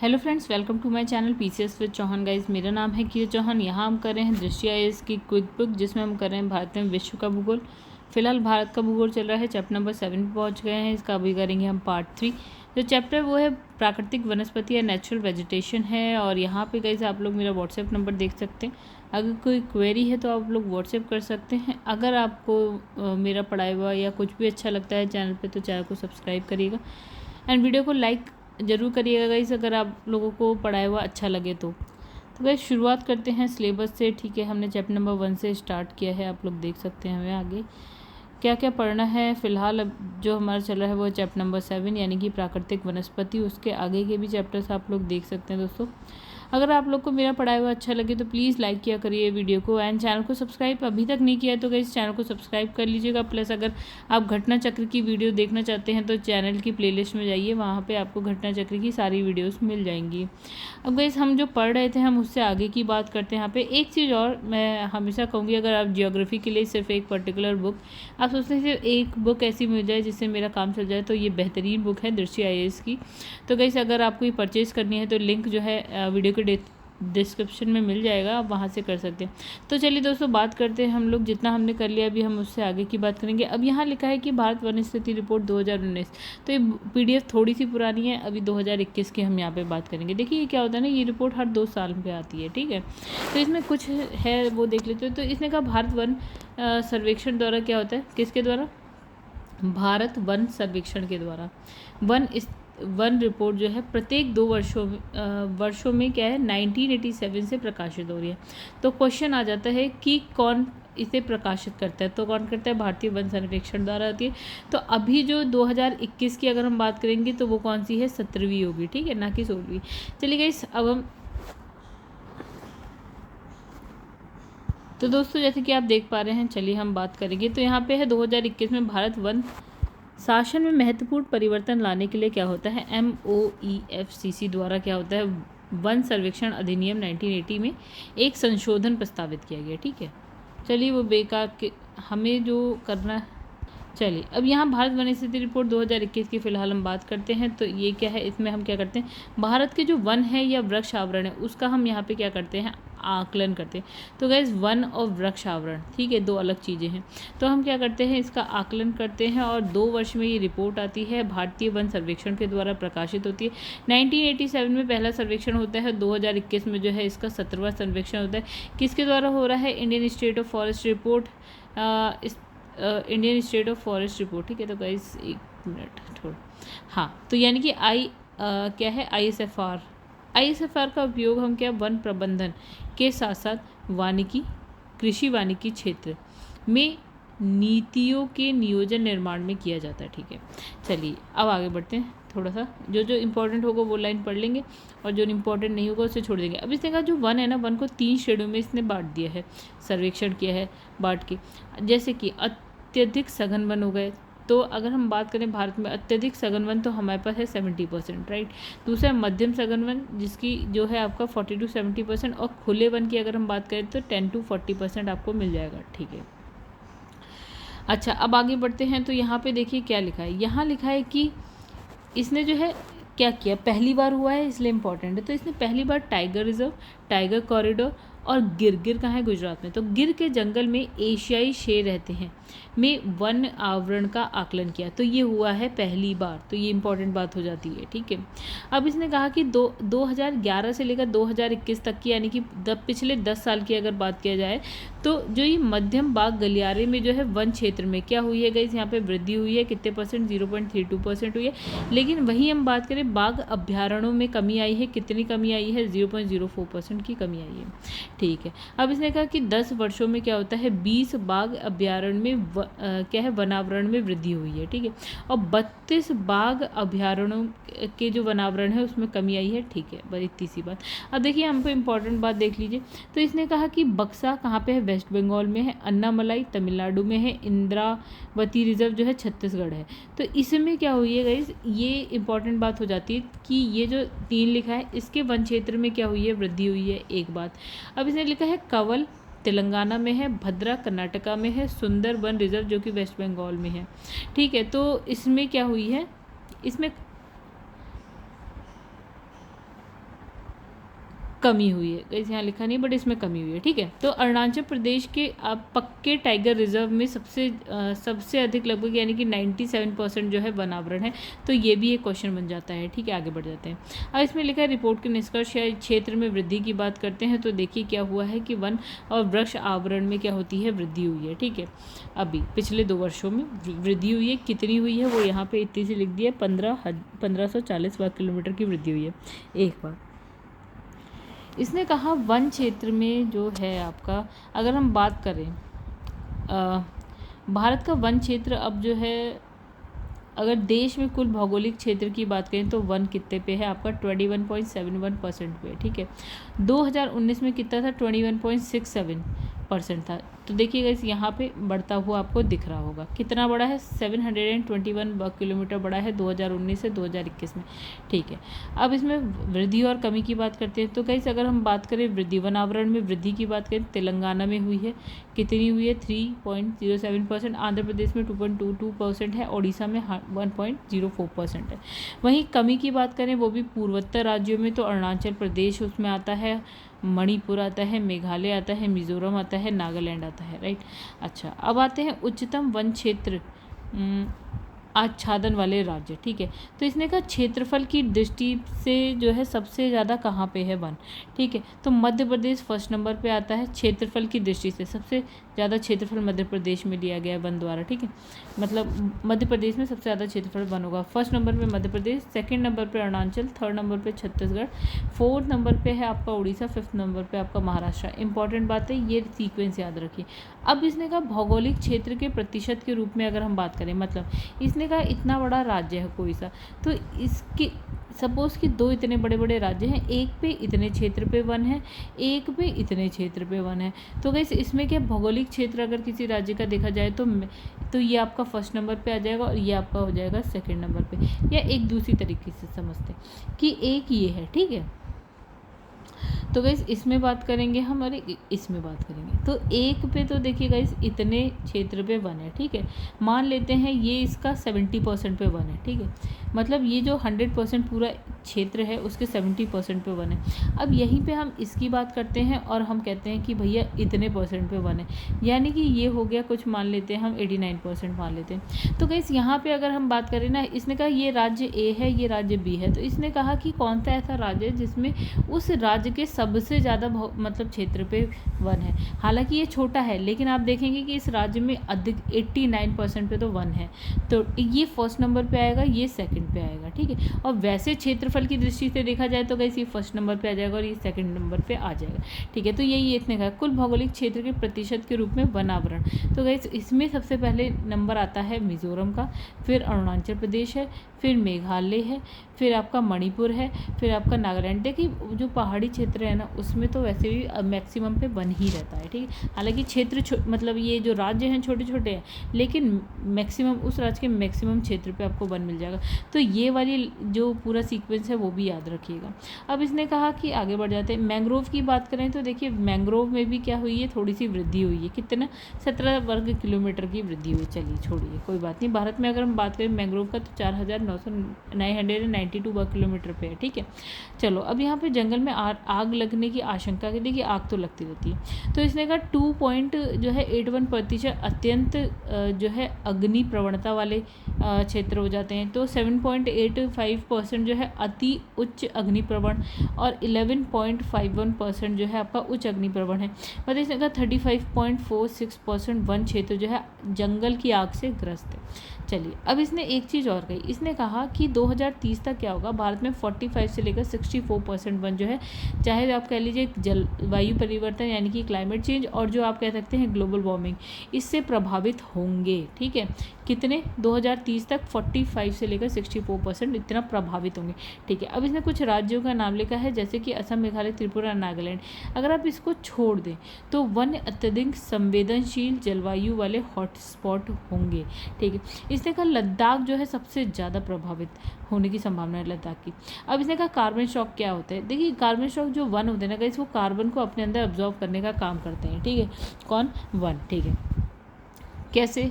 Hello friends, welcome to my channel PCS with Chauhan guys. मेरा नाम है कीर्ति चौहान। यहाँ हम कर रहे हैं दृष्टि आईएएस की क्विक बुक, जिसमें हम कर रहे हैं भारत में विश्व का भूगोल। फिलहाल भारत का भूगोल चल रहा है, चैप्टर नंबर 7 पे पहुँच गए हैं। इसका अभी करेंगे हम पार्ट 3। जो चैप्टर वो है प्राकृतिक वनस्पति या नेचुरल वेजिटेशन है। और यहाँ पे गाइस आप लोग मेरा व्हाट्सएप नंबर देख सकते हैं। अगर कोई क्वेरी है तो आप लोग व्हाट्सएप कर सकते हैं। अगर आपको मेरा पढ़ाया हुआ या कुछ भी अच्छा लगता है चैनल पे, तो चैनल को सब्सक्राइब करिएगा एंड वीडियो को लाइक ज़रूर करिएगा गाइस, अगर आप लोगों को पढ़ाया हुआ अच्छा लगे तो गाइस शुरुआत करते हैं सिलेबस से। ठीक है, हमने चैप्टर नंबर 1 से स्टार्ट किया है। आप लोग देख सकते हैं हमें आगे क्या क्या पढ़ना है। फिलहाल अब जो हमारा चल रहा है वो चैप्टर नंबर 7 यानी कि प्राकृतिक वनस्पति। उसके आगे के भी चैप्टर्स आप लोग देख सकते हैं दोस्तों। अगर आप लोग को मेरा पढ़ाया हुआ अच्छा लगे तो प्लीज़ लाइक किया करिए वीडियो को एंड चैनल को सब्सक्राइब अभी तक नहीं किया है तो गाइस चैनल को सब्सक्राइब कर लीजिएगा। प्लस अगर आप घटना चक्र की वीडियो देखना चाहते हैं तो चैनल की प्लेलिस्ट में जाइए, वहाँ पे आपको घटना चक्र की सारी वीडियोस मिल जाएंगी। अब गाइस हम जो पढ़ रहे थे हम उससे आगे की बात करते हैं। यहाँ पे एक चीज़ और मैं हमेशा कहूँगी, अगर आप जियोग्राफी के लिए सिर्फ एक पर्टिकुलर बुक आप सोचते हैं सिर्फ एक बुक ऐसी मिल जाए जिससे मेरा काम चल जाए, तो ये बेहतरीन बुक है दृष्टि आईएएस की। तो गाइस अगर आपको ये परचेज़ करनी है तो लिंक जो है वीडियो के डिस्क्रिप्शन में मिल जाएगा, आप वहाँ से कर सकते हैं। तो चलिए दोस्तों बात करते हैं हम लोग। जितना हमने कर लिया अभी हम उससे आगे की बात करेंगे। अब यहाँ लिखा है कि भारत वन स्थिति रिपोर्ट 2019। तो ये पीडीएफ थोड़ी सी पुरानी है, अभी 2021 की हम यहाँ पे बात करेंगे। देखिए ये क्या होता है ना, ये रिपोर्ट हर 2 साल पे आती है। ठीक है, तो इसमें कुछ है वो देख लेते हो। तो इसने कहा भारत वन सर्वेक्षण द्वारा क्या होता है, किसके द्वारा, भारत वन सर्वेक्षण के द्वारा वन रिपोर्ट जो है प्रत्येक 2 वर्षों में क्या है 1987 से प्रकाशित हो रही है। तो क्वेश्चन आ जाता है कि कौन इसे प्रकाशित करता है, तो कौन करता है, भारतीय वन सर्वेक्षण द्वारा आती है। तो अभी जो 2021 की अगर हम बात करेंगे तो वो कौन सी है, 17वीं होगी। ठीक है, ना कि 16वीं। चलिए गाइस अब हम तो दोस्तों जैसे कि आप देख पा रहे हैं, चलिए हम बात करेंगे। तो यहाँ पे है 2021 में भारत वन शासन में महत्वपूर्ण परिवर्तन लाने के लिए क्या होता है, MOEFCC द्वारा क्या होता है, वन सर्वेक्षण अधिनियम 1980 में एक संशोधन प्रस्तावित किया गया। ठीक है, चलिए वो बेकार के हमें जो करना है। चलिए अब यहाँ भारत वन स्थिति रिपोर्ट 2021 की फ़िलहाल हम बात करते हैं। तो ये क्या है, इसमें हम क्या करते हैं, भारत के जो वन है या वृक्ष आवरण है उसका हम यहाँ पे क्या करते हैं, आकलन करते हैं। तो गैस वन और वृक्ष आवरण, ठीक है, 2 अलग चीज़ें हैं। तो हम क्या करते हैं, इसका आकलन करते हैं और 2 वर्ष में ये रिपोर्ट आती है, भारतीय वन सर्वेक्षण के द्वारा प्रकाशित होती है। 1987 में पहला सर्वेक्षण होता है, 2021 में जो है इसका 17वां सर्वेक्षण होता है। किसके द्वारा हो रहा है, Indian state of forest report, Indian state of forest report. ठीक है, तो गाइस 1 मिनट थोड़ा, हाँ, तो यानी कि क्या है, ISFR का उपयोग हम क्या वन प्रबंधन के साथ साथ वानिकी, कृषि वानिकी क्षेत्र में नीतियों के नियोजन निर्माण में किया जाता है। ठीक है, चलिए अब आगे बढ़ते हैं। थोड़ा सा जो जो इम्पोर्टेंट होगा वो लाइन पढ़ लेंगे और जो इम्पोर्टेंट नहीं होगा उसे छोड़ देंगे। अब इसने कहा जो वन है ना, वन को 3 श्रेणियों में इसने बांट दिया है, सर्वेक्षण किया है बांट के। जैसे कि अत्यधिक सघन वन हो गए। तो अगर हम बात करें भारत में अत्यधिक सघन वन तो हमारे पास है 70%, राइट। दूसरा मध्यम सघन वन जिसकी जो है आपका 40 to 70%, और खुले वन की अगर हम बात करें तो 10 to 40% आपको मिल जाएगा। ठीक है, अच्छा अब आगे बढ़ते हैं। तो यहाँ पे देखिए क्या लिखा है, यहाँ लिखा है कि इसने जो है क्या किया, पहली बार हुआ है इसलिए इम्पॉर्टेंट है। तो इसने पहली बार टाइगर रिजर्व, टाइगर कॉरिडोर और गिर कहाँ है, गुजरात में। तो गिर के जंगल में एशियाई शेर रहते हैं में वन आवरण का आकलन किया। तो ये हुआ है पहली बार, तो ये इंपॉर्टेंट बात हो जाती है। ठीक है, अब इसने कहा कि 2011 से लेकर 2021 तक की, यानी कि पिछले 10 साल की अगर बात किया जाए तो जो ये मध्यम बाघ गलियारे में जो है वन क्षेत्र में क्या हुई है गाइस, यहाँ पे वृद्धि हुई है। कितने परसेंट, 0.32% हुई है। लेकिन वहीं हम बात करें बाघ अभ्यारण्यों में कमी आई है, कितनी कमी आई है, 0.04% की कमी आई है। ठीक है, अब इसने कहा कि 10 वर्षों में क्या होता है, 20 बाघ अभ्यारण्य में क्या है, वनावरण में वृद्धि हुई है। ठीक है, और 32 बाघ अभ्यारण्यों के जो वनावरण है उसमें कमी आई है। ठीक है, बस इतनी सी बात। अब देखिए हमको इंपॉर्टेंट बात देख लीजिए। तो इसने कहा कि बक्सा कहाँ पे है, वेस्ट बंगाल में है। अन्नामलाई तमिलनाडु में है। इंद्रावती रिजर्व जो है छत्तीसगढ़ है। तो इसमें क्या हुई है गाइस, ये इंपॉर्टेंट बात हो जाती है कि ये जो 3 लिखा है इसके वन क्षेत्र में क्या हुई है, वृद्धि हुई है। एक बात। अब इसने लिखा है कवल तेलंगाना में है, भद्रा कर्नाटका में है, सुंदरबन रिजर्व जो कि वेस्ट बंगाल में है। ठीक है, तो इसमें क्या हुई है, इसमें कमी हुई है, कैसे यहाँ लिखा नहीं बट इसमें कमी हुई है, ठीक है। तो अरुणाचल प्रदेश के पक्के टाइगर रिजर्व में सबसे अधिक लगभग यानी कि 97% जो है वन आवरण है। तो ये भी एक क्वेश्चन बन जाता है, ठीक है। आगे बढ़ जाते हैं। अब इसमें लिखा है रिपोर्ट के निष्कर्ष या क्षेत्र में वृद्धि की बात करते हैं। तो देखिए क्या हुआ है कि वन और वृक्ष आवरण में क्या होती है, वृद्धि हुई है, ठीक है। अभी पिछले 2 वर्षों में वृद्धि हुई है, कितनी हुई है वो यहाँ पे इतनी सी लिख दी है, 1540 वर्ग किलोमीटर की वृद्धि हुई है एक बार। इसने कहा वन क्षेत्र में जो है आपका, अगर हम बात करें भारत का वन क्षेत्र अब जो है, अगर देश में कुल भौगोलिक क्षेत्र की बात करें तो वन कितने पे है आपका, 21.71% पे, ठीक है। 2019 में कितना था, 21.67% था। तो देखिएगा इस यहाँ पे बढ़ता हुआ आपको दिख रहा होगा, कितना बड़ा है, 721 वर्ग किलोमीटर बड़ा है 2019 से 2021 में, ठीक है। अब इसमें वृद्धि और कमी की बात करते हैं। तो गाइस अगर हम बात करें वृद्धि, वन आवरण में वृद्धि की बात करें, तेलंगाना में हुई है, कितनी हुई है, 3.07%, आंध्र प्रदेश में 2.22% है, ओडिशा में 1.04% है। वहीं कमी की बात करें वो भी पूर्वोत्तर राज्यों में, तो अरुणाचल प्रदेश उसमें आता है, मणिपुर आता है, मेघालय आता है, मिजोरम आता है, नागालैंड आता है, राइट। अच्छा, अब आते हैं उच्चतम वन क्षेत्र आच्छादन वाले राज्य, ठीक है। तो इसने कहा क्षेत्रफल की दृष्टि से जो है सबसे ज़्यादा कहाँ पे है वन, ठीक है। तो मध्य प्रदेश फर्स्ट नंबर पे आता है क्षेत्रफल की दृष्टि से, सबसे ज़्यादा क्षेत्रफल मध्य प्रदेश में लिया गया है वन द्वारा, ठीक है। मतलब मध्य प्रदेश में सबसे ज़्यादा क्षेत्रफल वन होगा। फर्स्ट नंबर पे मध्य प्रदेश, सेकंड नंबर पे अरुणाचल, थर्ड नंबर पे छत्तीसगढ़, फोर्थ नंबर पे है आपका उड़ीसा, फिफ्थ नंबर पे आपका महाराष्ट्र। इंपॉर्टेंट बात है, ये सीक्वेंस याद रखिए। अब इसने कहा भौगोलिक क्षेत्र के प्रतिशत के रूप में अगर हम बात करें, मतलब इसने कहा इतना बड़ा राज्य है कोई सा, तो इसकी सपोज़ कि 2 इतने बड़े बड़े राज्य हैं, एक पे इतने क्षेत्र पे वन है, एक पे इतने क्षेत्र पे वन है। तो गाइस इसमें क्या भौगोलिक क्षेत्र अगर किसी राज्य का देखा जाए तो ये आपका फर्स्ट नंबर पे आ जाएगा और ये आपका हो जाएगा सेकंड नंबर पे, या एक दूसरी तरीके से समझते हैं कि एक ये है, ठीक है। तो गाइस इसमें बात करेंगे हम, और इसमें बात करेंगे। तो एक पे तो देखिए गाइस इतने क्षेत्र पे वन है, ठीक है। मान लेते हैं ये इसका 70% पे वन है, ठीक है। मतलब ये जो 100% पूरा क्षेत्र है उसके 70% पे वन है। अब यहीं पे हम इसकी बात करते हैं और हम कहते हैं कि भैया इतने % पे वन है, यानी कि ये हो गया कुछ, मान लेते हैं हम 89% मान लेते हैं। तो गाइस यहाँ पे अगर हम बात करें ना, इसने कहा ये राज्य ए है, ये राज्य बी है। तो इसने कहा कि कौन सा ऐसा राज्य है जिसमें उस राज्य के सबसे ज़्यादा मतलब क्षेत्र पे वन है। हालांकि ये छोटा है, लेकिन आप देखेंगे कि इस राज्य में अधिक 89% पे तो वन है। तो ये फर्स्ट नंबर पे आएगा, ये सेकंड पे आएगा, ठीक है। और वैसे क्षेत्रफल की दृष्टि से देखा जाए तो गाइस ये फर्स्ट नंबर पे आ जाएगा और ये सेकंड नंबर पे आ जाएगा, ठीक है। तो यही इतने का कुल भौगोलिक क्षेत्र के प्रतिशत के रूप में वन आवरण। तो गाइस इसमें सबसे पहले नंबर आता है मिजोरम का, फिर अरुणाचल प्रदेश है, फिर मेघालय है, फिर आपका मणिपुर है, फिर आपका नागालैंड। देखिए जो पहाड़ी क्षेत्र है ना उसमें तो वैसे भी मैक्सिमम पे वन ही रहता है, ठीक है। हालांकि क्षेत्र मतलब ये जो राज्य हैं छोटे छोटे हैं, लेकिन मैक्सिमम उस राज्य के मैक्सिमम क्षेत्र पे आपको वन मिल जाएगा। तो ये वाली जो पूरा सीक्वेंस है वो भी याद रखिएगा। अब इसने कहा कि आगे बढ़ जाते हैं, मैंग्रोव की बात करें तो देखिए मैंग्रोव में भी क्या हुई है, थोड़ी सी वृद्धि हुई है। कितना, 17 वर्ग किलोमीटर की वृद्धि हुई। चलिए छोड़िए कोई बात नहीं। भारत में अगर हम बात करें मैंग्रोव का तो 992 वर्ग किलोमीटर पे है, ठीक है। चलो अब यहाँ पे जंगल में आग लगने की आशंका की, देखिए आग तो लगती रहती है। तो इसने कहा 2.81% अत्यंत जो है अग्नि प्रवणता वाले क्षेत्र हो जाते हैं। तो 7.85% जो है अति उच्च अग्नि प्रवण, और 11.51% जो है आपका उच्च अग्नि प्रवण है। मतलब इसने कहा 35.46% वन क्षेत्र जो है जंगल की आग से ग्रस्त है। चलिए अब इसने एक चीज़ और कही, इसने कहा कि 2030 तक क्या होगा, भारत में 45 से लेकर 64% वन जो है, चाहे आप कह लीजिए जलवायु परिवर्तन यानी कि क्लाइमेट चेंज, और जो आप कह सकते हैं ग्लोबल वार्मिंग, इससे प्रभावित होंगे, ठीक है। कितने, 2030 तक 45 से लेकर 64% इतना प्रभावित होंगे, ठीक है। अब इसने कुछ राज्यों का नाम लिखा है, जैसे कि असम, मेघालय, त्रिपुरा, नागालैंड। अगर आप इसको छोड़ दें तो वन अत्यधिक संवेदनशील जलवायु वाले हॉटस्पॉट होंगे, ठीक है। इसने कहा लद्दाख जो है सबसे ज़्यादा प्रभावित होने की संभावना है लद्दाख की। अब इसने कहा कार्बन शॉक क्या होता है, देखिए कार्बन शॉक जो वन होते हैं ना गाइस, वो कार्बन को अपने अंदर अब्जॉर्व करने का काम करते हैं, ठीक है। कौन, वन, ठीक है। कैसे,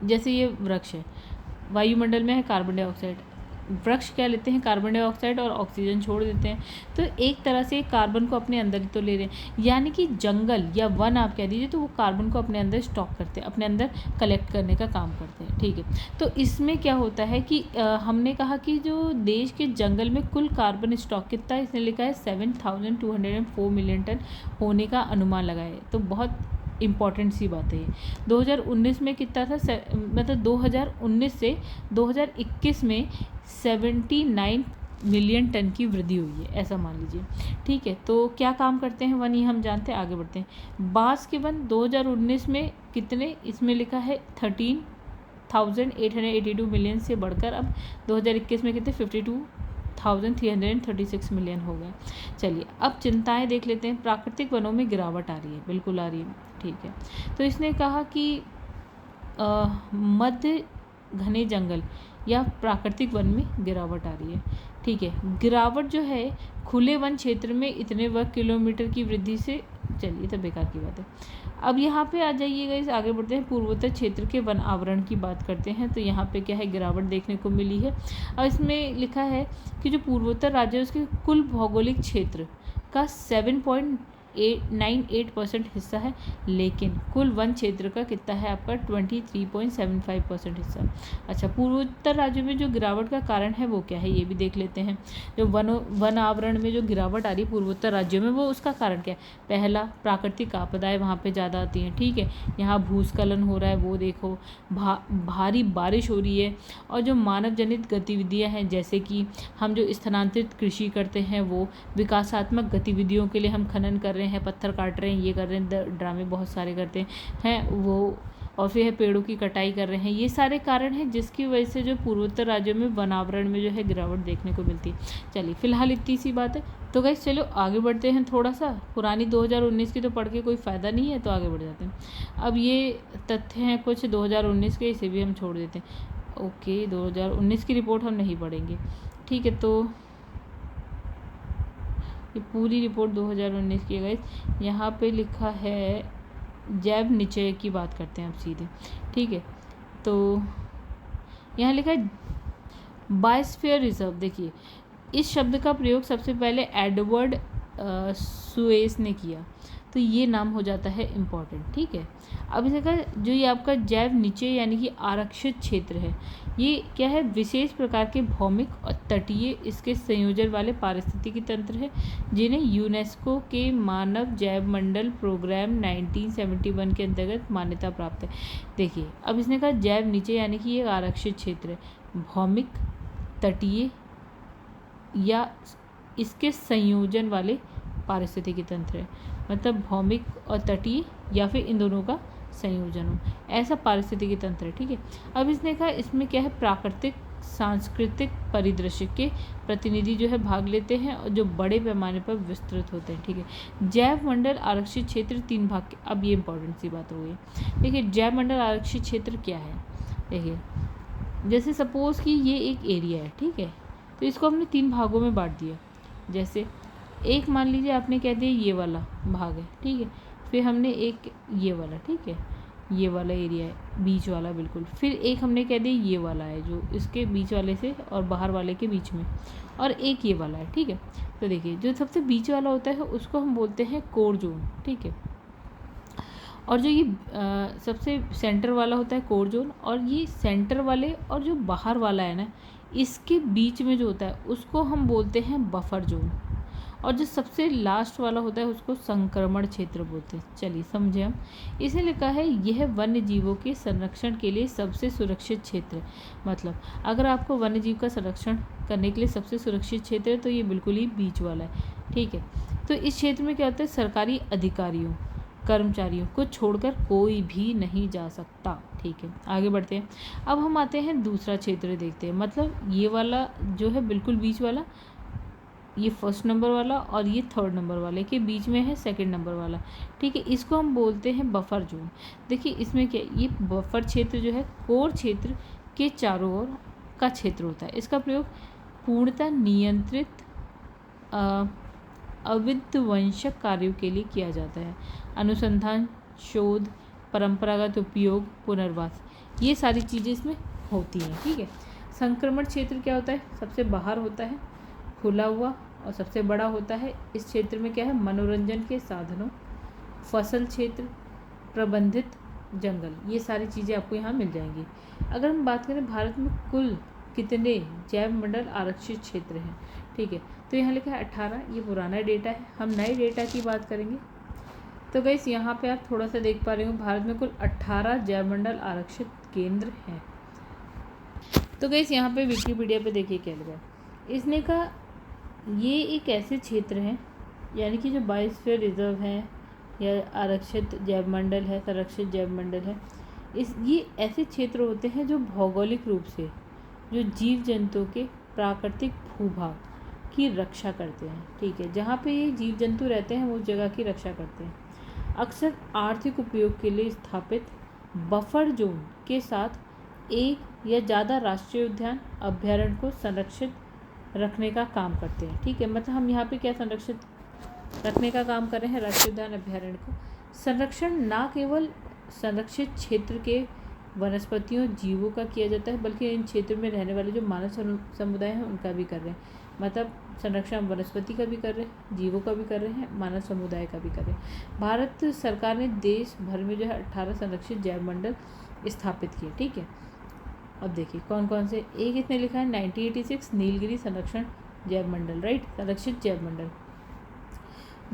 जैसे ये वृक्ष है, वायुमंडल में है कार्बन डाइऑक्साइड, वृक्ष क्या लेते हैं, कार्बन डाइऑक्साइड और ऑक्सीजन छोड़ देते हैं। तो एक तरह से कार्बन को अपने अंदर ही तो ले रहे हैं, यानी कि जंगल या वन आप कह दीजिए, तो वो कार्बन को अपने अंदर स्टॉक करते हैं, अपने अंदर कलेक्ट करने का काम करते हैं। ठीक है, तो इसमें क्या होता है कि हमने कहा कि जो देश के जंगल में कुल कार्बन स्टॉक कितना है, इसने लिखा है 7204 मिलियन टन होने का अनुमान लगाया है। तो बहुत इम्पॉर्टेंट सी बात है ये। 2019 में कितना था, मतलब 2019 से 2021 में 79 मिलियन टन की वृद्धि हुई है, ऐसा मान लीजिए। ठीक है, तो क्या काम करते हैं वन, ये हम जानते हैं। आगे बढ़ते हैं। बांस के वन 2019 में कितने, इसमें लिखा है 13,882 मिलियन से बढ़कर अब 2021 में कितने 52,336 मिलियन हो गए। चलिए अब चिंताएं देख लेते हैं। प्राकृतिक वनों में गिरावट आ रही है, बिल्कुल आ रही है। ठीक है, तो इसने कहा कि मध्य घने जंगल या प्राकृतिक वन में गिरावट आ रही है। ठीक है, गिरावट जो है खुले वन क्षेत्र में इतने वर्ग किलोमीटर की वृद्धि से, चलिए तो बेकार की बात है। अब यहाँ पे आ जाइएगा, इस आगे बढ़ते हैं। पूर्वोत्तर क्षेत्र के वन आवरण की बात करते हैं, तो यहाँ पे क्या है, गिरावट देखने को मिली है। और इसमें लिखा है कि जो पूर्वोत्तर राज्य है उसके कुल भौगोलिक क्षेत्र का 7.98% हिस्सा है, लेकिन कुल वन क्षेत्र का कितना है आपका 23.75% हिस्सा। अच्छा, पूर्वोत्तर राज्यों में जो गिरावट का कारण है वो क्या है, ये भी देख लेते हैं। जो वन आवरण में जो गिरावट आ रही है पूर्वोत्तर राज्यों में, वो उसका कारण क्या है। पहला, प्राकृतिक आपदाएं वहाँ पे ज़्यादा आती हैं। ठीक है, यहाँ भूस्खलन हो रहा है, वो देखो, भारी बारिश हो रही है, और जो मानव जनित गतिविधियाँ हैं, जैसे कि हम जो स्थानांतरित कृषि करते हैं, वो विकासात्मक गतिविधियों के लिए हम खनन कर रहे हैं, पत्थर काट रहे हैं, ये कर रहे हैं, ड्रामे बहुत सारे करते हैं वो, और फिर है पेड़ों की कटाई कर रहे हैं। ये सारे कारण हैं जिसकी वजह से जो पूर्वोत्तर राज्यों में वनावरण में जो है गिरावट देखने को मिलती है। चलिए फिलहाल इतनी सी बात है। तो गाइस चलो आगे बढ़ते हैं। थोड़ा सा पुरानी 2019 की तो पढ़ के कोई फ़ायदा नहीं है, तो आगे बढ़ जाते हैं। अब ये तथ्य हैं कुछ 2019 के, इसे भी हम छोड़ देते हैं। ओके, 2019 की रिपोर्ट हम नहीं पढ़ेंगे। ठीक है, तो ये पूरी रिपोर्ट 2019 की है गाइस। यहाँ पे लिखा है जैव निचय की बात करते हैं अब सीधे। ठीक है, तो यहाँ लिखा है बायोस्फीयर रिजर्व। देखिए, इस शब्द का प्रयोग सबसे पहले एडवर्ड सुएस ने किया, तो ये नाम हो जाता है इम्पॉर्टेंट। ठीक है, अब इसे का जो ये आपका जैव निचय यानी कि आरक्षित क्षेत्र है, ये क्या है, विशेष प्रकार के भौमिक और तटीय इसके संयोजन वाले पारिस्थितिकी तंत्र है, जिन्हें यूनेस्को के मानव जैव मंडल प्रोग्राम 1971 के अंतर्गत मान्यता प्राप्त है। देखिए, अब इसने कहा जैव निचय यानी कि ये आरक्षित क्षेत्र है, भौमिक, तटीय या इसके संयोजन वाले पारिस्थितिकी तंत्र है, मतलब भौमिक और तटीय या फिर इन दोनों का संयोजन हो, ऐसा पारिस्थितिकी तंत्र है। ठीक है, अब इसने कहा इसमें क्या है, प्राकृतिक सांस्कृतिक परिदृश्य के प्रतिनिधि जो है भाग लेते हैं, और जो बड़े पैमाने पर विस्तृत होते हैं। ठीक है, जैव मंडल आरक्षित क्षेत्र 3 भाग के, अब ये इंपॉर्टेंट सी बात हो गई। देखिए, जैव मंडल आरक्षित क्षेत्र क्या है। देखिए, जैसे सपोज कि ये एक एरिया है, ठीक है, तो इसको हमने 3 भागों में बांट दिया। जैसे एक मान लीजिए आपने कह दिया ये वाला भाग है, ठीक है, फिर हमने एक ये वाला, ठीक है, ये वाला एरिया है बीच वाला बिल्कुल, फिर एक हमने कह दिया ये वाला है जो इसके बीच वाले से और बाहर वाले के बीच में, और एक ये वाला है। ठीक है, तो देखिए जो सबसे बीच वाला होता है उसको हम बोलते हैं कोर जोन। ठीक है, और जो ये सबसे सेंटर वाला होता है कोर जोन, और ये सेंटर वाले और जो बाहर वाला है ना, इसके बीच में जो होता है उसको हम बोलते हैं बफर जोन, और जो सबसे लास्ट वाला होता है उसको संक्रमण क्षेत्र बोलते हैं। चलिए समझे हम। इसे लिखा है यह वन्य जीवों के संरक्षण के लिए सबसे सुरक्षित क्षेत्र है। मतलब अगर आपको वन्य जीव का संरक्षण करने के लिए सबसे सुरक्षित क्षेत्र है तो ये बिल्कुल ही बीच वाला है। ठीक है, तो इस क्षेत्र में क्या होता है, सरकारी अधिकारियों कर्मचारियों को छोड़कर कोई भी नहीं जा सकता। ठीक है, आगे बढ़ते हैं। अब हम आते हैं दूसरा क्षेत्र देखते हैं। मतलब ये वाला जो है बिल्कुल बीच वाला, ये फर्स्ट नंबर वाला और ये थर्ड नंबर वाले के बीच में है सेकंड नंबर वाला। ठीक है, इसको हम बोलते हैं बफर जोन। देखिए इसमें क्या, ये बफर क्षेत्र जो है कोर क्षेत्र के चारों ओर का क्षेत्र होता है। इसका प्रयोग पूर्णतः नियंत्रित अविध्वंसक कार्यों के लिए किया जाता है। अनुसंधान, शोध, परंपरागत उपयोग, पुनर्वास, ये सारी चीज़ें इसमें होती हैं। ठीक है, संक्रमण क्षेत्र क्या होता है, सबसे बाहर होता है, खुला हुआ और सबसे बड़ा होता है। इस क्षेत्र में क्या है, मनोरंजन के साधनों, फसल क्षेत्र, प्रबंधित जंगल, ये सारी चीज़ें आपको यहाँ मिल जाएंगी। अगर हम बात करें भारत में कुल कितने जैव मंडल आरक्षित क्षेत्र हैं, ठीक है, तो यहाँ लिखा है 18। ये पुराना डेटा है, हम नए डेटा की बात करेंगे। तो गाइस यहाँ पे आप थोड़ा सा देख पा रहे हो, भारत में कुल 18 जैव मंडल आरक्षित केंद्र हैं। तो गाइस यहाँ पे विकिपीडिया पे देखिए क्या लिखा है। इसने कहा ये एक ऐसे क्षेत्र हैं, यानी कि जो बायोस्फीयर रिजर्व हैं या आरक्षित जैव मंडल है, संरक्षित जैव मंडल है, ये ऐसे क्षेत्र होते हैं जो भौगोलिक रूप से जो जीव जंतुओं के प्राकृतिक भूभाग की रक्षा करते हैं, ठीक है, जहाँ पे ये जीव जंतु रहते हैं उस जगह की रक्षा करते हैं। अक्सर आर्थिक उपयोग के लिए स्थापित बफर जोन के साथ एक या ज़्यादा राष्ट्रीय उद्यान अभ्यारण्य को संरक्षित रखने का काम करते हैं, ठीक है। मतलब हम यहाँ पे क्या संरक्षित रखने का काम कर रहे हैं, राष्ट्रीय उद्यान अभ्यारण्य को। संरक्षण ना केवल संरक्षित क्षेत्र के वनस्पतियों जीवों का किया जाता है, बल्कि इन क्षेत्रों में रहने वाले जो मानव समुदाय हैं उनका भी कर रहे हैं। मतलब संरक्षण वनस्पति का भी कर रहे हैं, जीवों का भी कर रहे हैं, मानव समुदाय का भी कर रहे हैं। भारत सरकार ने देश भर में जो है 18 संरक्षित जैव मंडल स्थापित किए, ठीक है। अब देखिए कौन कौन से। एक इसने लिखा है 1986 नीलगिरी संरक्षण जैव मंडल, राइट, संरक्षित जैव मंडल।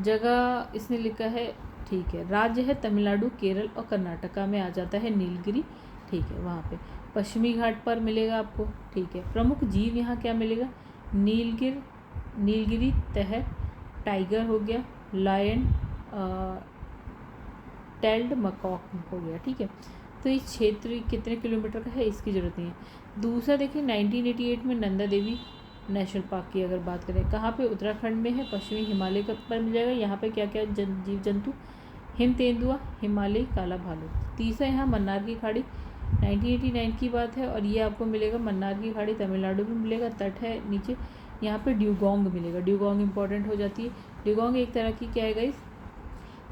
जगह इसने लिखा है, ठीक है, राज्य है तमिलनाडु, केरल और कर्नाटका में आ जाता है नीलगिरी, ठीक है, वहाँ पे पश्चिमी घाट पर मिलेगा आपको, ठीक है। प्रमुख जीव यहाँ क्या मिलेगा, नीलगिरी तहर, टाइगर हो गया, लायन, टेल्ड मकॉक हो गया, ठीक है। तो इस क्षेत्र कितने किलोमीटर का है इसकी ज़रूरत नहीं है। दूसरा देखिए 1988 में नंदा देवी नेशनल पार्क की अगर बात करें, कहाँ पे, उत्तराखंड में है, पश्चिमी हिमालय पर मिल जाएगा। यहाँ पे क्या क्या जीव जंतु, हिम तेंदुआ, हिमालयी काला भालू। तीसरा यहाँ मन्नार की खाड़ी 1989 की बात है, और ये आपको मिलेगा मन्नार की खाड़ी तमिलनाडु में मिलेगा, तट है नीचे। यहाँ पे ड्यूगोंग मिलेगा, ड्यूगोंग इंपॉर्टेंट हो जाती है। ड्यूगोंग एक तरह की क्या है गाइस,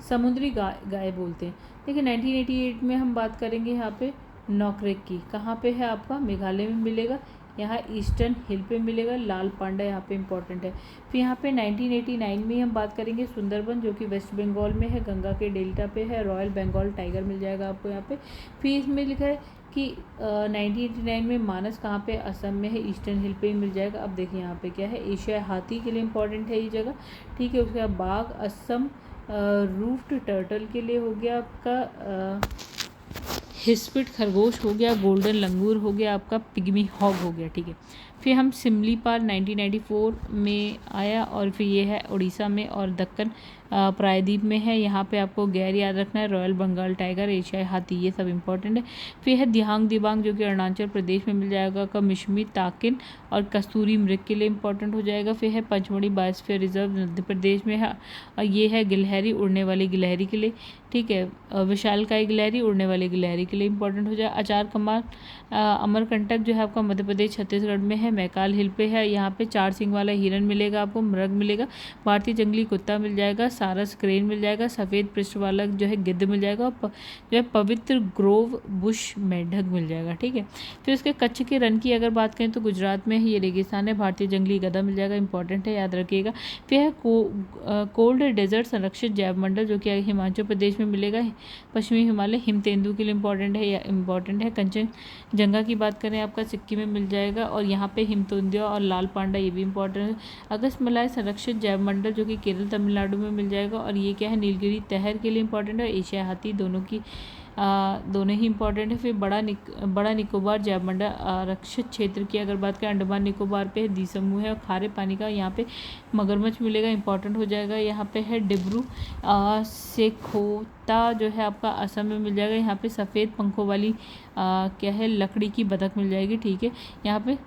समुद्री गाय बोलते हैं। देखिए 1988 में हम बात करेंगे यहाँ पे नोकरेक की, कहाँ पे है आपका, मेघालय में मिलेगा, यहाँ ईस्टर्न हिल पे मिलेगा। लाल पांडा यहाँ पे इंपॉर्टेंट है। फिर यहाँ पे 1989 में हम बात करेंगे सुंदरबन, जो कि वेस्ट बंगाल में है, गंगा के डेल्टा पे है। रॉयल बंगाल टाइगर मिल जाएगा आपको यहाँ पे। फिर इसमें लिखा है कि 1989 में मानस कहाँ पे, असम में है, ईस्टर्न हिल पे ही मिल जाएगा। अब देखिए यहाँ पे क्या है, एशिया हाथी के लिए इंपॉर्टेंट है ये जगह, ठीक है। उसके बाद बाघ, असम रूफ्ड टर्टल के लिए हो गया आपका, हिस्पिड खरगोश हो गया, गोल्डन लंगूर हो गया आपका, पिग्मी हॉग हो गया, ठीक है। फिर हम सिमलीपाल 1994 में आया, और फिर ये है उड़ीसा में, और दक्कन प्रायद्वीप में है। यहाँ पे आपको गैर याद रखना है, रॉयल बंगाल टाइगर, एशियाई हाथी, ये सब इंपॉर्टेंट है। फिर है दिहांग दिबांग, जो कि अरुणाचल प्रदेश में मिल जाएगा, का मिशमी, ताकिन और कस्तूरी मृग के लिए इंपॉर्टेंट हो जाएगा। फिर है पंचमढ़ी बायोस्फीयर रिजर्व मध्य प्रदेश में है, और ये है गिलहरी, उड़ने वाली गिलहरी के लिए, ठीक है। विशालकाय गिलहरी, उड़ने वाली गिलहरी के लिए इंपॉर्टेंट हो जाए। अचार कमाल अमरकंटक जो है आपका मध्य प्रदेश छत्तीसगढ़ में है, मैकाल हिल पे है। यहाँ पे 4 सिंग वाला हिरन मिलेगा आपको, मृग मिलेगा, भारतीय जंगली कुत्ता मिल जाएगा, सारस क्रेन मिल जाएगा, सफ़ेद पृष्ठ वाला जो है गिद्ध मिल जाएगा, और जो है पवित्र ग्रोव बुश मेंढक मिल जाएगा, ठीक है। फिर उसके कच्छ के रन की अगर बात करें तो गुजरात में है, ये रेगिस्तान है, भारतीय जंगली गधा मिल जाएगा, इंपॉर्टेंट है, याद रखिएगा। फिर है कोल्ड डेजर्ट संरक्षित जैव मंडल, जो कि हिमाचल प्रदेश में मिलेगा, पश्चिमी हिमालय, हिम तेंदु के लिए इंपॉर्टेंट है, या इंपॉर्टेंट है। कंचनजंगा की बात करें आपका सिक्किम में मिल जाएगा, और यहाँ पे हिम तेंदुआ और लाल पांडा ये भी इंपॉर्टेंट है। अगस्त मलाय संरक्षित जैव मंडल, जो कि केरल तमिलनाडु में मिल जाएगा, और ये क्या है, नीलगिरी तहर के लिए इंपॉर्टेंट है, एशिया हाथी, दोनों ही इंपॉर्टेंट है। फिर बड़ा निकोबार जैव मंडल आरक्षित क्षेत्र की अगर बात करें, अंडमान निकोबार पे द्वीप समूह है, और खारे पानी का यहाँ पे मगरमच्छ मिलेगा, इंपॉर्टेंट हो जाएगा। यहाँ पे है डिब्रू सेखोता जो है आपका असम में मिल जाएगा, यहाँ पे सफ़ेद पंखों वाली क्या है, लकड़ी की बतख मिल जाएगी, ठीक है। यहाँ पे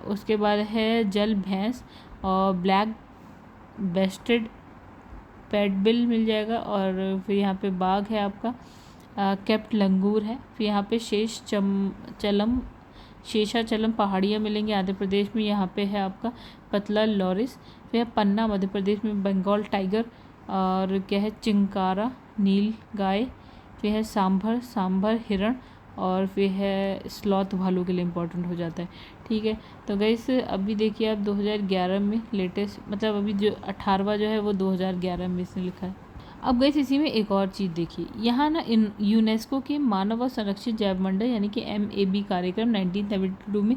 उसके बाद है जल भैंस और ब्लैक बेस्टेड पैडबिल मिल जाएगा, और फिर यहाँ पे बाघ है आपका, कैप्ट लंगूर है। फिर यहाँ पे शेषाचलम पहाड़ियाँ मिलेंगी आंध्र प्रदेश में, यहाँ पे है आपका पतला लॉरिस। फिर पन्ना मध्य प्रदेश में, बंगाल टाइगर, और क्या है, चिंकारा नील गाय। फिर है सांभर हिरण, और फिर है स्लॉथ भालू के लिए इंपॉर्टेंट हो जाता है, ठीक है। तो गाइस अभी देखिए आप 2011 में लेटेस्ट, मतलब अभी जो 18वां जो है वो 2011 में इसने लिखा है। अब गई इसी में एक और चीज़ देखिए, यहाँ ना इन यूनेस्को के मानव और संरक्षित जैव मंडल यानी कि MAB कार्यक्रम 1972 में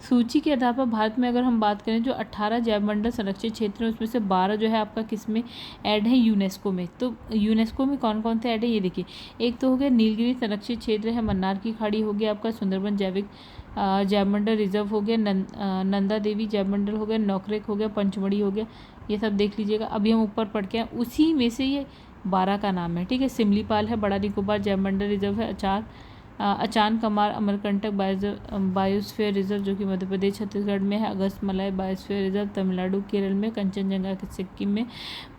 सूची के आधार पर भारत में अगर हम बात करें जो 18 जैव मंडल संरक्षित क्षेत्र हैं उसमें से 12 जो है आपका किस में ऐड है, यूनेस्को में। तो यूनेस्को में कौन कौन से ऐड है ये देखिए, एक तो हो गया नीलगिरी संरक्षित क्षेत्र है, मन्नार की खाड़ी हो गया आपका, सुंदरबन जैविक जैव मंडल रिजर्व हो गया, नंदा देवी जैव मंडल हो गया, नौकरेक हो गया, पंचमढ़ी हो गया, ये सब देख लीजिएगा। अभी हम ऊपर पढ़ के आए उसी में से ये 12 का नाम है, ठीक है। सिमलीपाल है, बड़ा निकोबार जैव मंडल रिजर्व है, अचान कमार अमरकंटक बायोस्फीयर रिजर्व जो कि मध्य प्रदेश छत्तीसगढ़ में है, अगस्त मलाई बायोस्फीयर रिजर्व तमिलनाडु केरल में, कंचनजंगा सिक्किम में,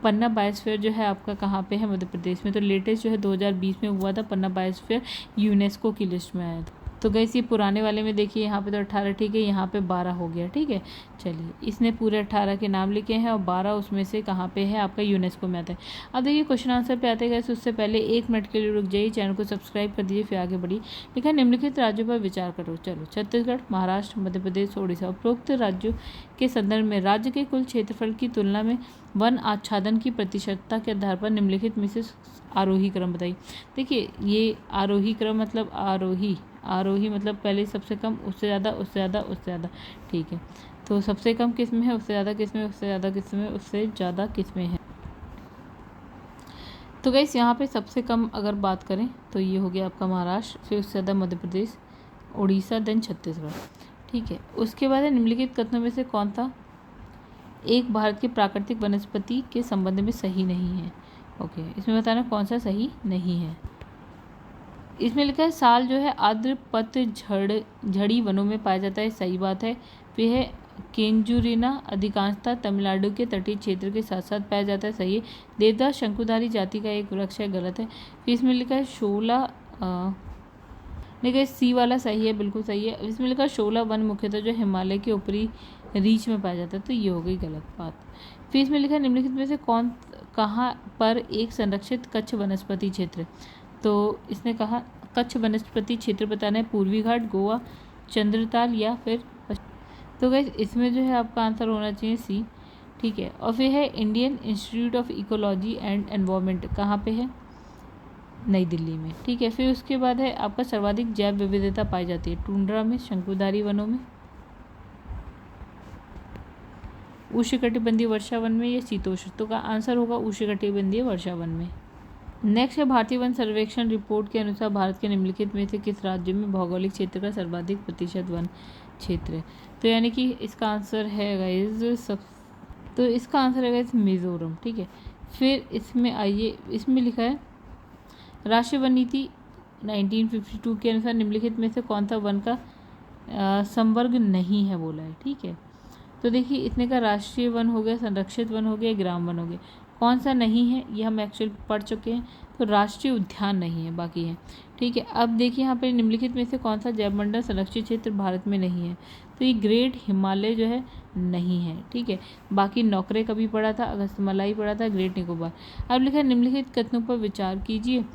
पन्ना बायोस्फीयर जो है आपका कहाँ पे है, मध्य प्रदेश में। तो लेटेस्ट जो है 2020 में हुआ था, पन्ना बायोस्फीयर यूनेस्को की लिस्ट में आया था। तो गैस ये पुराने वाले में देखिए यहाँ पे तो 18, ठीक है, यहाँ पे 12 हो गया, ठीक है। चलिए इसने पूरे 18 के नाम लिखे हैं और 12 उसमें से कहाँ पे है आपका, यूनेस्को में आता है। अब देखिए क्वेश्चन आंसर पे आते गए, उससे पहले 1 मिनट के लिए रुक जाइए, चैनल को सब्सक्राइब कर दीजिए, फिर आगे बढ़िए। लिखा निम्नलिखित राज्यों पर विचार करो। चलो छत्तीसगढ़, महाराष्ट्र, मध्य प्रदेश, ओडिशा। उपरोक्त राज्यों के संदर्भ में राज्य के कुल क्षेत्रफल की तुलना में वन आच्छादन की प्रतिशतता के आधार पर निम्नलिखित में से आरोही क्रम बताइए। देखिए ये आरोही क्रम मतलब आरोही मतलब पहले सबसे कम, उससे ज़्यादा, उससे ज़्यादा, उससे ज़्यादा, ठीक है। तो सबसे कम किस में है, उससे ज़्यादा किस में, उससे ज़्यादा किस में, उससे ज़्यादा किस में है। तो गाइस यहाँ पे सबसे कम अगर बात करें तो ये हो गया आपका महाराष्ट्र, फिर उससे ज़्यादा मध्य प्रदेश, उड़ीसा, देन छत्तीसगढ़, ठीक है। उसके बाद है निम्नलिखित कथनों में से कौन सा एक भारत के प्राकृतिक वनस्पति के संबंध में सही नहीं है। ओके, इसमें बताना कौन सा सही नहीं है। इसमें लिखा है साल जो है आर्द्र पतझड़ी वनों में पाया जाता है, सही बात है। फिर है केंजुरिना अधिकांशतः तमिलनाडु के तटीय क्षेत्र के साथ साथ पाया जाता है, सही है। देवदार शंकुधारी जाति का एक वृक्ष है, गलत है। फिर इसमें लिखा है शोला, देखिए सी वाला सही है, बिल्कुल सही है। इसमें लिखा है शोला वन मुख्यतः जो हिमालय के ऊपरी रीच में पाया जाता है, तो ये हो गई गलत बात। फिर इसमें लिखा है निम्नलिखित में से कहाँ पर एक संरक्षित कच्छ वनस्पति क्षेत्र, तो इसने कहा कच्छ वनस्पति क्षेत्र बताना है, पूर्वी घाट, गोवा, चंद्रताल या फिर तो गाइस इसमें जो है आपका आंसर होना चाहिए सी, ठीक है। और फिर है Indian institute of ecology and environment, कहाँ पे है, नई दिल्ली में, ठीक है। फिर उसके बाद है आपका सर्वाधिक जैव विविधता पाई जाती है, टुंड्रा में, शंकुधारी वनों में, उष्णकटिबंधीय वर्षा वन में या शीतोष्ण, तो का आंसर होगा उष्णकटिबंधीय वर्षा वन में। नेक्स्ट है भारतीय वन सर्वेक्षण रिपोर्ट के अनुसार भारत के निम्नलिखित में से किस राज्य में भौगोलिक क्षेत्र का सर्वाधिक प्रतिशत वन क्षेत्र है। तो यानी कि इसका आंसर है गाइस तो इसका आंसर है गाइस मिजोरम, ठीक है। फिर इसमें आइए, इसमें लिखा है राष्ट्रीय वन नीति 1952 के अनुसार निम्नलिखित में से कौन सा वन का संवर्ग नहीं है बोला है, ठीक है। तो देखिए इतने का राष्ट्रीय वन हो गया, संरक्षित वन हो गया, ग्राम वन हो गया, कौन सा नहीं है ये हम एक्चुअल पढ़ चुके हैं। तो राष्ट्रीय उद्यान नहीं है, बाकी है, ठीक है। अब देखिए यहाँ पे निम्नलिखित में से कौन सा जैव मंडल संरक्षित क्षेत्र भारत में नहीं है, तो ये ग्रेट हिमालय जो है नहीं है, ठीक है। बाकी नौकरे कभी पढ़ा था, अगस्तमलाई पढ़ा था, ग्रेट निकोबार। अब लिखा है निम्नलिखित कथनों पर विचार कीजिए,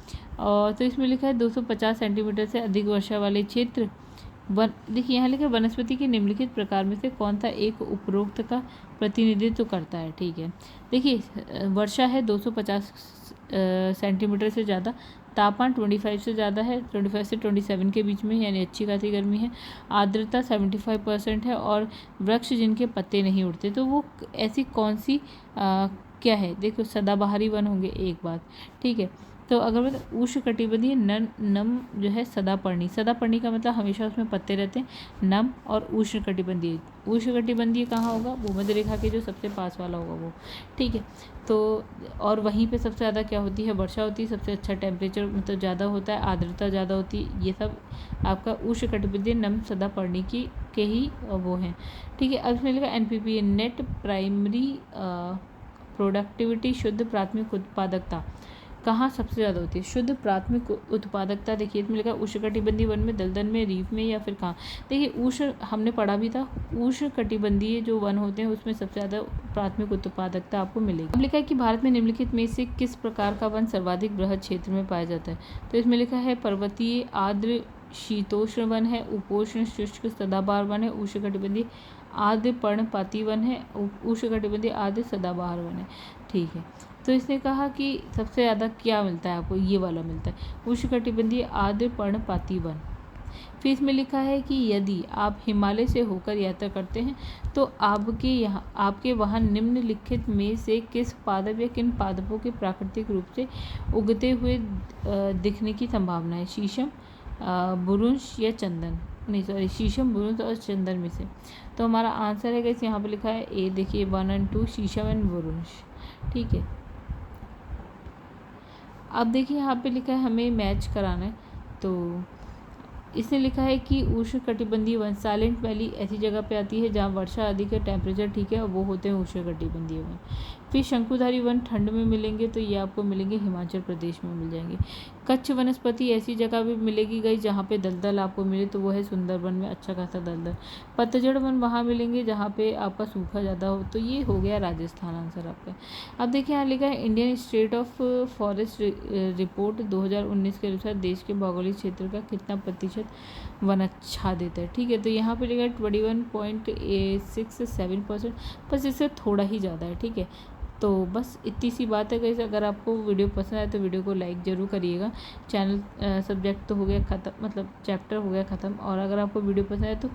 और तो इसमें लिखा है 250 सेंटीमीटर से अधिक वर्षा वाले क्षेत्र वन, देखिए यहाँ लिखा है वनस्पति के निम्नलिखित प्रकार में से कौन सा एक उपरोक्त का प्रतिनिधित्व करता है, ठीक है। देखिए वर्षा है 250 सेंटीमीटर से ज़्यादा, तापमान 25 से ज़्यादा है, 25 से 27 के बीच में, यानी अच्छी खासी गर्मी है, आर्द्रता 75% है, और वृक्ष जिनके पत्ते नहीं उड़ते, तो वो ऐसी कौन सी क्या है, देखो सदाबहारी वन होंगे एक बात, ठीक है। तो अगर मतलब उष्णकटिबंधीय नम जो है सदापर्णी का मतलब हमेशा उसमें पत्ते रहते हैं, नम, और उष्णकटिबंधीय कहाँ होगा, भूमध्य रेखा के जो सबसे पास वाला होगा वो, ठीक है। तो और वहीं पे सबसे ज़्यादा क्या होती है, वर्षा होती है, सबसे अच्छा टेम्परेचर मतलब ज़्यादा होता है, आर्द्रता ज़्यादा होती है, ये सब आपका उष्णकटिबंधीय नम सदापर्णी की के ही वो हैं, ठीक है। अब इसमें लिखा NPP नेट प्राइमरी प्रोडक्टिविटी, शुद्ध प्राथमिक उत्पादकता कहाँ सबसे ज़्यादा होती है, शुद्ध प्राथमिक उत्पादकता, देखिए इसमें लिखा उष्णकटिबंधीय वन में, दलदल में, रीफ में, या फिर कहाँ। देखिए उष्ण हमने पढ़ा भी था, उष्णकटिबंधीय जो वन होते हैं उसमें सबसे ज़्यादा प्राथमिक उत्पादकता आपको मिलेगी। अब लिखा है कि भारत में निम्नलिखित में से किस प्रकार का वन सर्वाधिक बृहद क्षेत्र में पाया जाता है, तो इसमें लिखा है पर्वतीय आर्द्र शीतोष्ण वन है, उपोष्ण शुष्क सदाबहार वन है, उष्णकटिबंधीय आर्द्र पर्णपाती वन है, उष्णकटिबंधीय आर्द्र सदाबहार वन है। ठीक है, तो इसने कहा कि सबसे ज़्यादा क्या मिलता है आपको, ये वाला मिलता है, उष्णकटिबंधीय आर्द्र पर्णपाती वन। फिर इसमें लिखा है कि यदि आप हिमालय से होकर यात्रा करते हैं तो आपके वहाँ निम्नलिखित में से किस पादप या किन पादपों के प्राकृतिक रूप से उगते हुए दिखने की संभावना है? शीशम, बुरुंश या चंदन, नहीं सॉरी, शीशम, बुरुंश और चंदन में से। तो हमारा आंसर है गाइस यहाँ पे लिखा है ए, देखिए 1 और 2, शीशम एंड बुरुंश। ठीक है, अब देखिए यहाँ पे लिखा है हमें मैच कराना है, तो इसने लिखा है कि उष्णकटिबंधीय वन, साइलेंट वैली ऐसी जगह पे आती है जहाँ वर्षा अधिक है, टेम्परेचर ठीक है, और वो होते हैं उष्णकटिबंधीय वन। फिर शंकुधारी वन ठंड में मिलेंगे, तो ये आपको मिलेंगे हिमाचल प्रदेश में मिल जाएंगे। कच्छ वनस्पति ऐसी जगह भी मिलेगी गई जहाँ पे दलदल आपको मिले, तो वो है सुंदरबन में अच्छा खासा दलदल। पतझड़ वन वहाँ मिलेंगे जहाँ पे आपका सूखा ज़्यादा हो, तो ये हो गया राजस्थान आंसर आपका। अब देखिए यहाँ लिखा है Indian state of forest report 2019 के अनुसार देश के भौगोलिक क्षेत्र का कितना प्रतिशत वनाच्छादित है। ठीक है, तो यहाँ पे लिखा है 21.67%, बस इससे थोड़ा ही ज़्यादा है। ठीक है, तो बस इतनी सी बात है गाइस। अगर आपको वीडियो पसंद आए तो वीडियो को लाइक ज़रूर करिएगा। चैनल सब्जेक्ट तो हो गया ख़त्म, मतलब चैप्टर हो गया ख़त्म, और अगर आपको वीडियो पसंद आए तो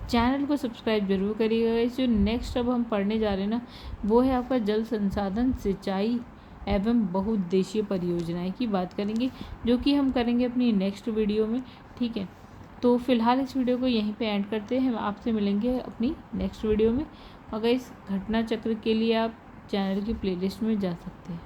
चैनल को सब्सक्राइब जरूर करिएगा गाइस। जो नेक्स्ट अब हम पढ़ने जा रहे हैं ना, वो है आपका जल संसाधन, सिंचाई एवं बहुउद्देशीय परियोजनाएं की बात करेंगे, जो कि हम करेंगे अपनी नेक्स्ट वीडियो में। ठीक है, तो फिलहाल इस वीडियो को यहीं पे एंड करते हैं, हम आपसे मिलेंगे अपनी नेक्स्ट वीडियो में। और गाइस घटना चक्र के लिए आप चैनल की प्लेलिस्ट में जा सकते हैं।